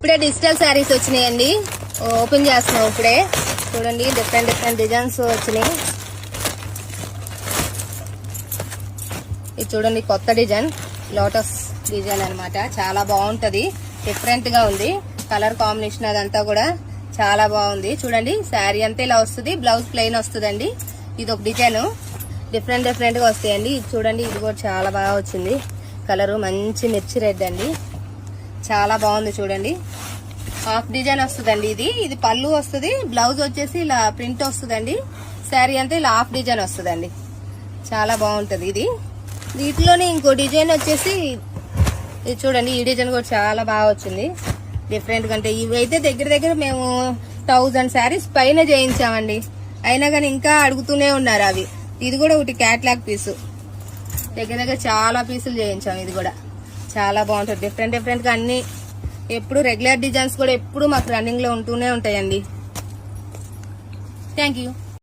ఇప్పుడే డిజిటల్ శారీస్ వచ్చినాయండి, ఓపెన్ చేస్తున్నాం ఇప్పుడే. చూడండి డిఫరెంట్ డిఫరెంట్ డిజైన్స్ వచ్చినాయి. ఇది చూడండి కొత్త డిజైన్, లోటస్ డిజైన్ అన్నమాట. చాలా బాగుంటది, డిఫరెంట్ గా ఉంది. కలర్ కాంబినేషన్ అదంతా కూడా చాలా బాగుంది. చూడండి శారీ అంతా ఇలా వస్తుంది, బ్లౌజ్ ప్లెయిన్ వస్తుందండి. ఇది ఒక డిజైన్, డిఫరెంట్ డిఫరెంట్ గా వస్తాయండి. ఇది చూడండి, ఇది కూడా చాలా బాగా వచ్చింది. కలరు మంచి మిర్చి రెడ్ అండి, చాలా బాగుంది. చూడండి హాఫ్ డిజైన్ వస్తుందండి. ఇది పళ్ళు వస్తుంది, బ్లౌజ్ వచ్చేసి ఇలా ప్రింట్ వస్తుందండి. శారీ అంతా ఇలా హాఫ్ డిజైన్ వస్తుందండి, చాలా బాగుంటది. వీటిలోనే ఇంకో డిజైన్ వచ్చేసి ఇది చూడండి, ఈ డిజైన్ కూడా చాలా బాగా వచ్చింది. డిఫరెంట్ కంటే ఇవైతే దగ్గర దగ్గర మేము 1000 శారీస్ పైన చేయించామండి, అయినా కానీ ఇంకా అడుగుతూనే ఉన్నారు అవి. ఇది కూడా ఒకటి క్యాట్లాగ్ పీసు, దగ్గర దగ్గర చాలా పీసులు చేయించాం. ఇది కూడా చాలా బాగుంటుంది, డిఫరెంట్ డిఫరెంట్ గా అన్ని. ఎప్పుడు రెగ్యులర్ డిజైన్స్ కూడా ఎప్పుడు మాకు రన్నింగ్ లో ఉంటూనే ఉంటాయండి. Thank you.